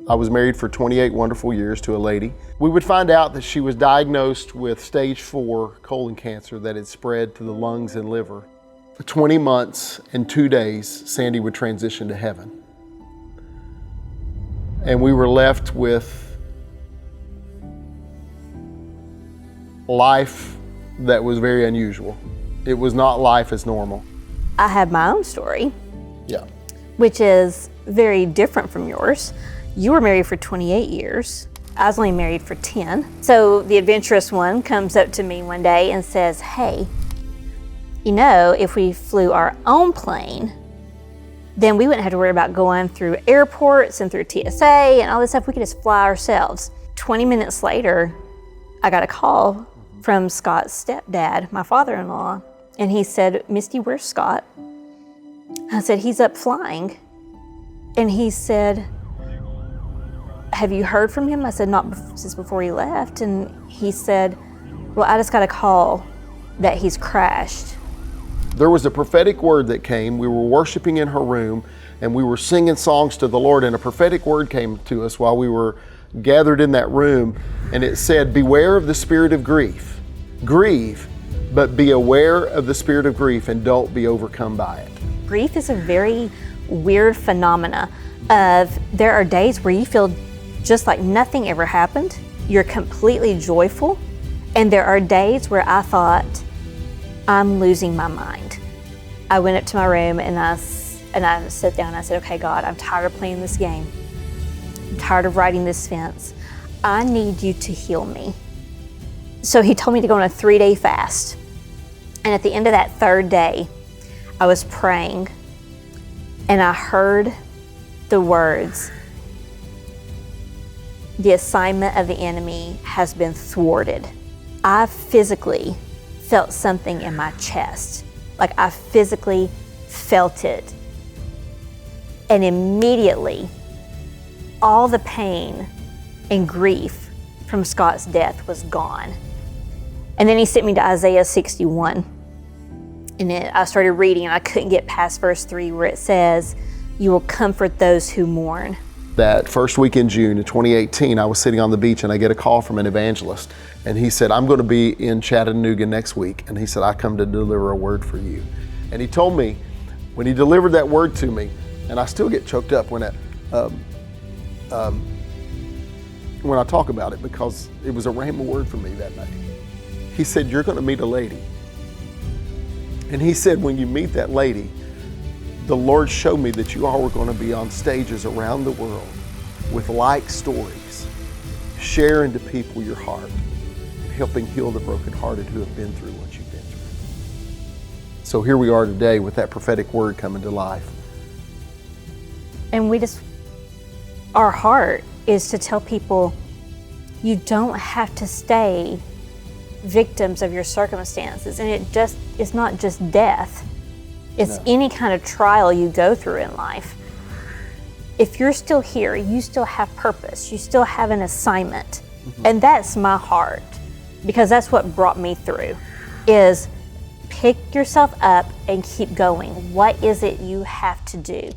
I was married for 28 wonderful years to a lady. We would find out that she was diagnosed with stage 4 colon cancer that had spread to the lungs and liver. 20 months and 2 days, Sandy would transition to heaven. And we were left with life that was very unusual. It was not life as normal. I have my own story. Yeah. Which is very different from yours. You were married for 28 years. I was only married for 10. So the adventurous one comes up to me one day and says, hey, you know, if we flew our own plane, then we wouldn't have to worry about going through airports and through TSA and all this stuff. We could just fly ourselves. 20 minutes later, I got a call from Scott's stepdad, my father-in-law, and he said, Misty, where's Scott? I said, he's up flying. And he said, have you heard from him? I said, not since before he left. And he said, well, I just got a call that he's crashed. There was a prophetic word that came. We were worshiping in her room and we were singing songs to the Lord, and a prophetic word came to us while we were gathered in that room, and it said, beware of the spirit of grief. Grieve, but be aware of the spirit of grief and don't be overcome by it. Grief is a very weird phenomena of there are days where you feel just like nothing ever happened. You're completely joyful. And there are days where I thought, I'm losing my mind. I went up to my room and I sat down and I said, okay, God, I'm tired of playing this game. I'm tired of riding this fence. I need you to heal me. So he told me to go on a 3-day fast. And at the end of that 3rd day, I was praying and I heard the words, the assignment of the enemy has been thwarted. I physically felt something in my chest. Like I physically felt it. And immediately, all the pain and grief from Scott's death was gone. And then he sent me to Isaiah 61. And then I started reading and I couldn't get past verse 3 where it says, you will comfort those who mourn. That first week in June of 2018, I was sitting on the beach and I get a call from an evangelist. And he said, I'm going to be in Chattanooga next week. And he said, I come to deliver a word for you. And he told me, when he delivered that word to me, and I still get choked up when I talk about it, because it was a rhema word for me that night. He said, you're going to meet a lady. And he said, when you meet that lady, the Lord showed me that you all were going to be on stages around the world with like stories, sharing to people your heart, helping heal the brokenhearted who have been through what you've been through. So here we are today with that prophetic word coming to life. And our heart is to tell people, you don't have to stay victims of your circumstances. And it's not just death. It's any kind of trial you go through in life. If you're still here, you still have purpose. You still have an assignment. Mm-hmm. And that's my heart, because that's what brought me through, is pick yourself up and keep going. What is it you have to do?